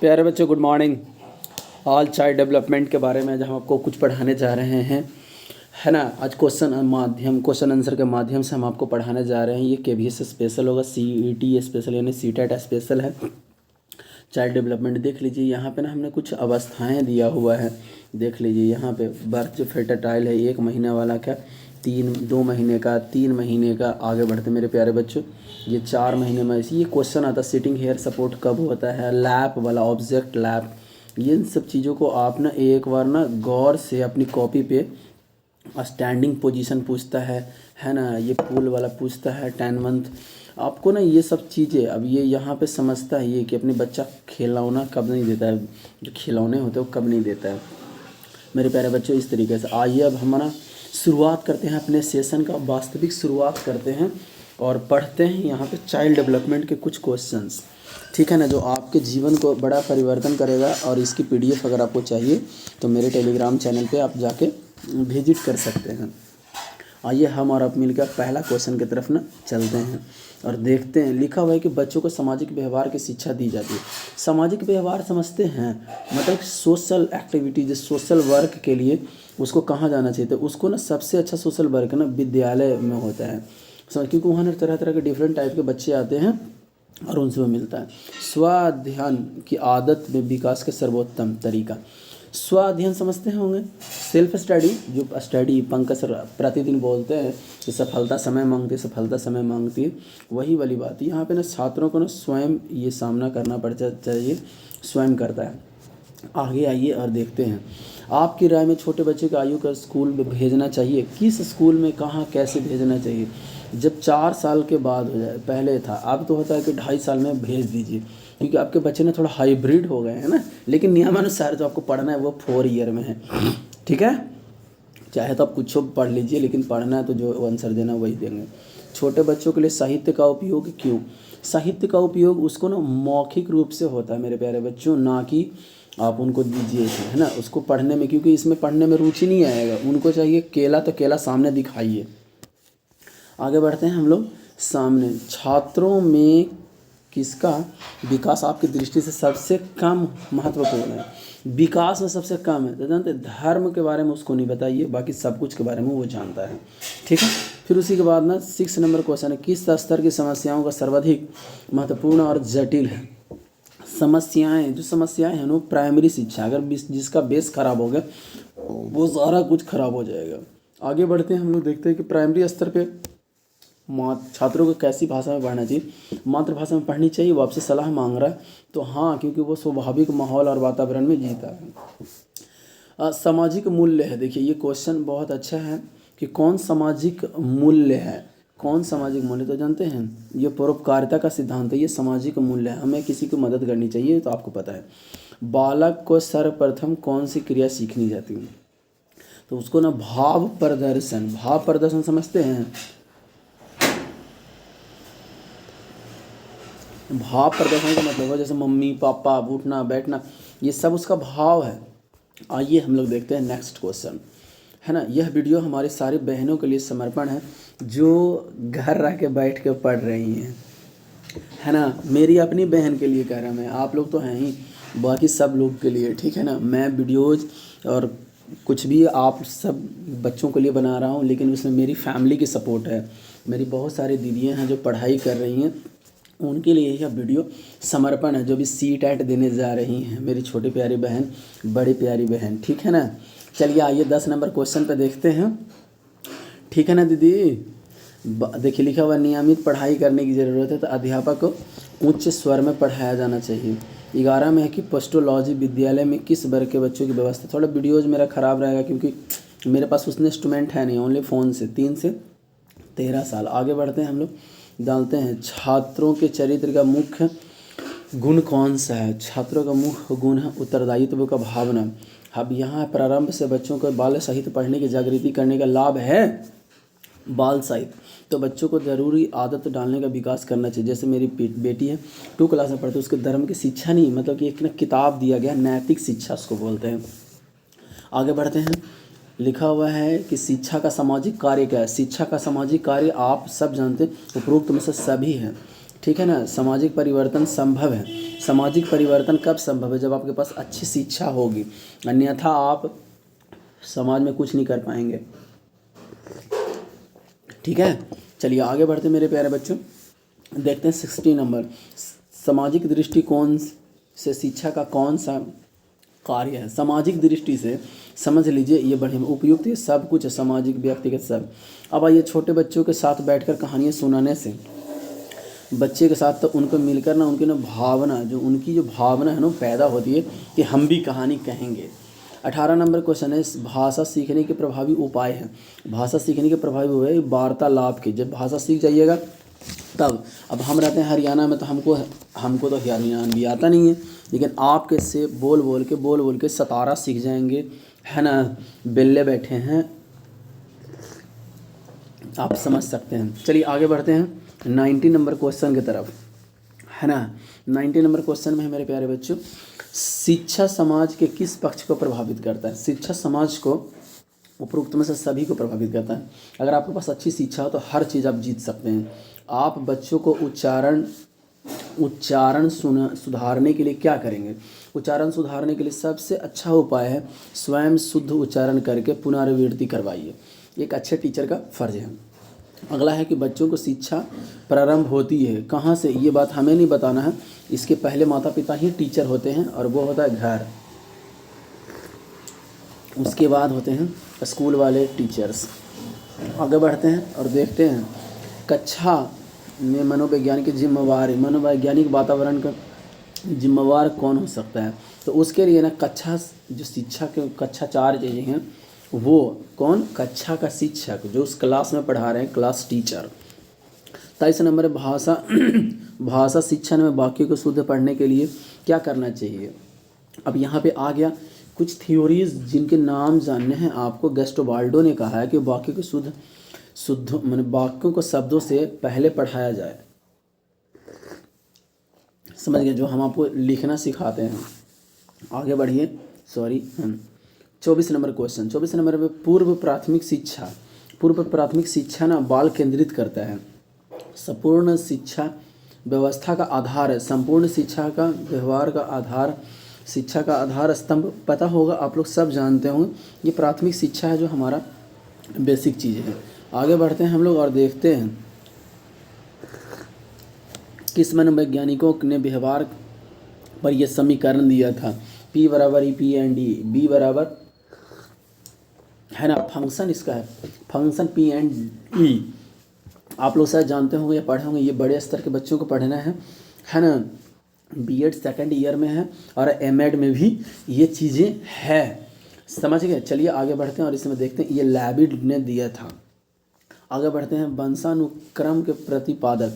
प्यारे बच्चों, good morning. All child development के बारे में आज हम आपको कुछ पढ़ाने जा रहे हैं, है ना। आज क्वेश्चन आंसर के माध्यम से हम आपको पढ़ाने जा रहे हैं। ये KVS स्पेशल होगा, CET स्पेशल यानी CTET स्पेशल है। चाइल्ड डेवलपमेंट देख लीजिए, यहाँ पे ना हमने कुछ अवस्थाएं दिया हुआ है। देख लीजिए यहाँ पे बर्थ जो फेटाटाइल है 1 महीना वाला का, 2 महीने का, 3 महीने का। आगे बढ़ते मेरे प्यारे बच्चों, ये 4 महीने में ये क्वेश्चन आता है सिटिंग हेयर सपोर्ट कब होता है, लैप वाला ऑब्जेक्ट लैप। ये सब चीज़ों को आप ना एक बार ना गौर से अपनी कॉपी पे स्टैंडिंग पोजीशन पूछता है ना। ये पूल वाला पूछता है 10 मंथ। आपको ना ये सब चीज़ें अब ये यहाँ पे समझता है ये कि अपने बच्चा खिलौना कब नहीं देता है, जो खिलौने होते हैं वो कब नहीं देता है। मेरे प्यारे बच्चों, इस तरीके से आइए अब हमारा शुरुआत करते हैं अपने सेशन का, वास्तविक शुरुआत करते हैं और पढ़ते हैं यहाँ पे चाइल्ड डेवलपमेंट के कुछ क्वेश्चंस, ठीक है ना, जो आपके जीवन को बड़ा परिवर्तन करेगा। और इसकी PDF अगर आपको चाहिए तो मेरे टेलीग्राम चैनल पे आप जाके विजिट कर सकते हैं। आइए हम और आप मिलकर पहला क्वेश्चन की तरफ ना चलते हैं और देखते हैं। लिखा हुआ है कि बच्चों को सामाजिक व्यवहार की शिक्षा दी जाती है। सामाजिक व्यवहार समझते हैं, मतलब सोशल एक्टिविटीज, सोशल वर्क के लिए उसको कहाँ जाना चाहिए। तो उसको ना सबसे अच्छा सोशल वर्क ना विद्यालय में होता है, क्योंकि वहाँ ना तरह तरह के डिफरेंट टाइप के बच्चे आते हैं और उनसे वो मिलता है। स्वाध्यान की आदत में विकास का सर्वोत्तम तरीका, स्वाध्ययन समझते होंगे, सेल्फ स्टडी। जो स्टडी पंकज सर प्रतिदिन बोलते हैं कि सफलता समय मांगती है, सफलता समय मांगती है, वही वाली बात है। यहाँ पे ना छात्रों को ना स्वयं ये सामना करना पड़ता चाहिए, स्वयं करता है। आगे आइए और देखते हैं, आपकी राय में छोटे बच्चे को आयु का स्कूल में भेजना चाहिए, किस स्कूल में, कहाँ, कैसे भेजना चाहिए। जब 4 साल के बाद हो जाए, पहले था, अब तो होता है कि 2.5 साल में भेज दीजिए, क्योंकि आपके बच्चे ना थोड़ा हाइब्रिड हो गए हैं ना। लेकिन नियमानुसार जो आपको पढ़ना है वो 4 ईयर में है, ठीक है। चाहे तो आप कुछ पढ़ लीजिए, लेकिन पढ़ना है तो जो आंसर देना वही देंगे। छोटे बच्चों के लिए साहित्य का उपयोग क्यों। साहित्य का उपयोग उसको ना मौखिक रूप से होता है मेरे प्यारे बच्चों, ना कि आप उनको दीजिए, है ना, उसको पढ़ने में, क्योंकि इसमें पढ़ने में रुचि नहीं आएगा। उनको चाहिए केला तो केला सामने दिखाइए। आगे बढ़ते हैं हम लोग सामने। छात्रों में किसका विकास आपकी दृष्टि से सबसे कम महत्वपूर्ण है। विकास में सबसे कम है तो जानते, धर्म के बारे में उसको नहीं बताइए, बाकी सब कुछ के बारे में वो जानता है, ठीक है। फिर उसी के बाद ना 6 नंबर क्वेश्चन है, किस स्तर की समस्याओं का सर्वाधिक महत्वपूर्ण और जटिल है। समस्याएं, जो समस्याएं हैं वो प्राइमरी शिक्षा, अगर जिसका बेस खराब हो गया वो सारा कुछ खराब हो जाएगा। आगे बढ़ते हैं हम लोग, देखते हैं कि प्राइमरी स्तर पे छात्रों को कैसी भाषा में पढ़ना चाहिए। मातृभाषा में पढ़नी चाहिए। वो आपसे सलाह मांग रहा है तो हाँ, क्योंकि वो स्वाभाविक माहौल और वातावरण में जीता है। सामाजिक मूल्य है, देखिए ये क्वेश्चन बहुत अच्छा है कि कौन सामाजिक मूल्य है, कौन सामाजिक मूल्य, तो जानते हैं ये परोपकारिता का सिद्धांत है, ये सामाजिक मूल्य है। हमें किसी को मदद करनी चाहिए, तो आपको पता है। बालक को सर्वप्रथम कौन सी क्रिया सीखनी जाती है, तो उसको ना भाव प्रदर्शन, भाव प्रदर्शन समझते हैं। भाव प्रदर्शन का मतलब है जैसे मम्मी पापा, उठना बैठना, ये सब उसका भाव है। आइए हम लोग देखते हैं नेक्स्ट क्वेश्चन, है ना। यह वीडियो हमारी सारी बहनों के लिए समर्पण है जो घर रह के बैठ के पढ़ रही हैं, है ना। मेरी अपनी बहन के लिए कह रहा मैं, आप लोग तो हैं ही, बाकी सब लोग के लिए, ठीक है ना। मैं वीडियोज़ और कुछ भी आप सब बच्चों के लिए बना रहा हूँ, लेकिन उसमें मेरी फैमिली की सपोर्ट है। मेरी बहुत सारी दीदियाँ हैं जो पढ़ाई कर रही हैं, उनके लिए यह वीडियो समर्पण है, जो भी CTET देने जा रही हैं, मेरी छोटी प्यारी बहन, बड़ी प्यारी बहन, ठीक है ना। चलिए आइए 10 नंबर क्वेश्चन पे देखते हैं, ठीक है ना दीदी। देखिए लिखा हुआ, नियमित पढ़ाई करने की ज़रूरत है, तो अध्यापक को उच्च स्वर में पढ़ाया जाना चाहिए। 11 में है कि पोस्टोलॉजी विद्यालय में किस वर्ग के बच्चों की व्यवस्था। थोड़ा वीडियोज़ मेरा ख़राब रहेगा क्योंकि मेरे पास उसने इंस्ट्रूमेंट है नहीं, ओनली फ़ोन से। 3 से 13 साल। आगे बढ़ते हैं हम लोग, डालते हैं छात्रों के चरित्र का मुख्य गुण कौन सा है। छात्रों का मुख्य गुण है उत्तरदायित्व का भावना। अब यहाँ प्रारंभ से बच्चों को बाल साहित्य पढ़ने की जागृति करने का लाभ है। बाल साहित्य तो बच्चों को ज़रूरी आदत डालने का विकास करना चाहिए। जैसे मेरी बेटी है 2 क्लास में पढ़ती है, उसके धर्म की शिक्षा नहीं, मतलब कि एक ना किताब दिया गया, नैतिक शिक्षा उसको बोलते हैं। आगे बढ़ते हैं, लिखा हुआ है कि शिक्षा का सामाजिक कार्य क्या है। शिक्षा का सामाजिक कार्य आप सब जानते हैं, उपरोक्त में से सभी हैं, ठीक है ना। सामाजिक परिवर्तन संभव है। सामाजिक परिवर्तन कब संभव है? जब आपके पास अच्छी शिक्षा होगी, अन्यथा आप समाज में कुछ नहीं कर पाएंगे। ठीक है, चलिए आगे बढ़ते मेरे प्यारे बच्चों। देखते हैं 60 नंबर, सामाजिक दृष्टिकोण से शिक्षा का कौन सा कार्य है? सामाजिक दृष्टि से समझ लीजिए, ये बढ़िया उपयुक्त, ये सब कुछ है, सामाजिक व्यक्तिगत सब। अब आइए, छोटे बच्चों के साथ बैठकर कहानियाँ सुनाने से बच्चे के साथ तो उनको मिलकर ना उनकी ना भावना, जो उनकी जो भावना है ना पैदा होती है कि हम भी कहानी कहेंगे। 18 नंबर क्वेश्चन है, भाषा सीखने के प्रभावी उपाय हैं। भाषा सीखने के प्रभावी उपाय वार्तालाप के। जब भाषा सीख जाइएगा तब, अब हम रहते हैं हरियाणा में, तो हमको तो हरियाणवी आता नहीं है, लेकिन आपके से बोल बोल के सतारा सीख जाएंगे, है ना। बिल्ले बैठे हैं, आप समझ सकते हैं। चलिए आगे बढ़ते हैं 90 नंबर क्वेश्चन की तरफ, है ना। 90 नंबर क्वेश्चन में है मेरे प्यारे बच्चों, शिक्षा समाज के किस पक्ष को प्रभावित करता है? शिक्षा समाज को उपरोक्त में से सभी को प्रभावित करता है। अगर आपके पास अच्छी शिक्षा हो तो हर चीज़ आप जीत सकते हैं। आप बच्चों को उच्चारण सुधारने के लिए क्या करेंगे? उच्चारण सुधारने के लिए सबसे अच्छा उपाय है स्वयं शुद्ध उच्चारण करके पुनरावृत्ति करवाइए। एक अच्छे टीचर का फर्ज है। अगला है कि बच्चों को शिक्षा प्रारंभ होती है कहाँ से? ये बात हमें नहीं बताना है, इसके पहले माता पिता ही टीचर होते हैं, और वो होता है घर। उसके बाद होते हैं स्कूल वाले टीचर्स। आगे बढ़ते हैं और देखते हैं कक्षा में मनोवैज्ञानिक की जिम्मेवारी, मनोवैज्ञानिक वातावरण का जिम्मेवार कौन हो सकता है? तो उसके लिए ना कक्षा जो शिक्षा के कक्षाचार्य जी हैं, वो कौन? कक्षा का शिक्षक, जो उस क्लास में पढ़ा रहे हैं, क्लास टीचर। 23 नंबर है भाषा शिक्षण में वाक्य को शुद्ध पढ़ने के लिए क्या करना चाहिए? अब यहाँ पे आ गया कुछ थ्योरीज जिनके नाम जानने हैं आपको। गेस्टोबाल्डो ने कहा है कि वाक्य को शुद्ध माने वाक्यों को शब्दों से पहले पढ़ाया जाए। समझ गए? जो हम आपको लिखना सिखाते हैं। आगे बढ़िए, 24 नंबर क्वेश्चन। 24 नंबर में पूर्व प्राथमिक शिक्षा ना बाल केंद्रित करता है। संपूर्ण शिक्षा व्यवस्था का आधार है। संपूर्ण शिक्षा का व्यवहार का आधार, शिक्षा का आधार स्तंभ पता होगा, आप लोग सब जानते होंगे। ये प्राथमिक शिक्षा है जो हमारा बेसिक चीज़ है। आगे बढ़ते हैं हम लोग और देखते हैं किस मनोवैज्ञानिकों ने व्यवहार पर यह समीकरण दिया था। P बराबर EP एंड E, B बराबर, है ना, फंक्शन इसका है, फंक्शन P एंड E। आप लोग शायद जानते होंगे या पढ़े होंगे, ये बड़े स्तर के बच्चों को पढ़ना है ना। B.Ed सेकेंड ईयर में है और M.Ed में भी ये चीज़ें है। समझ गए? चलिए आगे बढ़ते हैं और इसमें देखते हैं, ये लैबिड ने दिया था। आगे बढ़ते हैं, वंशानुक्रम के प्रतिपादक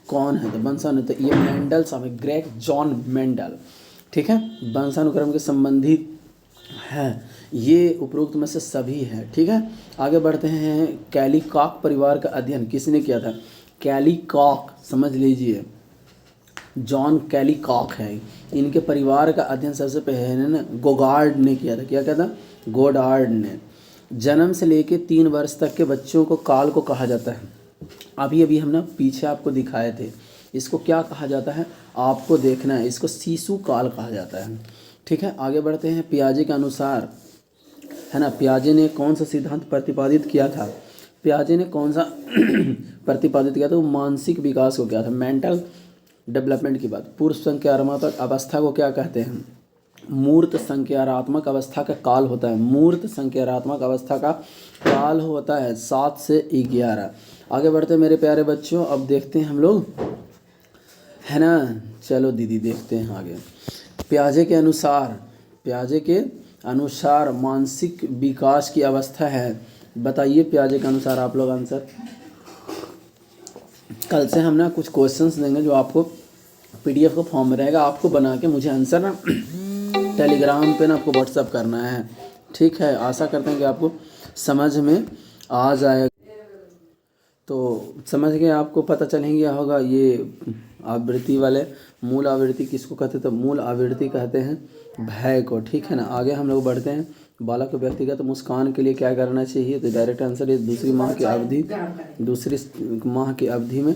कौन है? तो तो ये मेंडल साहब है, ग्रेग जॉन मेंडल। ठीक है, वंशानुक्रम के संबंधी है, ये उपरोक्त में से सभी है। ठीक है, आगे बढ़ते हैं, कैलीकॉक परिवार का अध्ययन किसने किया था? कैलीकॉक, समझ लीजिए, जॉन कैलीकॉक है। इनके परिवार का अध्ययन सबसे पहले ना गोडार्ड ने किया था। क्या था? गोडार्ड ने। जन्म से लेके 3 वर्ष तक के बच्चों को काल को कहा जाता है। अभी हम ना पीछे आपको दिखाए थे। इसको क्या कहा जाता है आपको देखना है, इसको शिशु काल कहा जाता है। ठीक है, आगे बढ़ते हैं, पियाजे के अनुसार, है ना, पियाजे ने कौन सा सिद्धांत प्रतिपादित किया था? पियाजे ने कौन सा प्रतिपादित किया था? वो मानसिक विकास को क्या था? मेंटल डेवलपमेंट की बात। पूर्व संज्ञानात्मक अवस्था को क्या कहते हैं? मूर्त संज्ञानात्मक अवस्था का काल होता है। मूर्त संज्ञानात्मक अवस्था का काल होता है 7 से 11। आगे बढ़ते हैं मेरे प्यारे बच्चों, अब देखते हैं हम लोग, है ना। चलो दीदी देखते हैं आगे। पियाजे के अनुसार मानसिक विकास की अवस्था है। बताइए पियाजे के अनुसार आप लोग आंसर। कल से हम ना कुछ क्वेश्चंस देंगे जो आपको PDF का फॉर्म में रहेगा, आपको बना के मुझे आंसर ना टेलीग्राम पे ना आपको व्हाट्सअप करना है। ठीक है, आशा करते हैं कि आपको समझ में आ जाएगा। तो समझ गए, आपको पता चलेंगे होगा ये आवृत्ति वाले। मूल आवृत्ति किसको कहते हैं? तो मूल आवृत्ति कहते हैं भय को। ठीक है ना, आगे हम लोग बढ़ते हैं, बालक को व्यक्तिगत मुस्कान के लिए क्या करना चाहिए? तो डायरेक्ट आंसर है दूसरी माह की अवधि में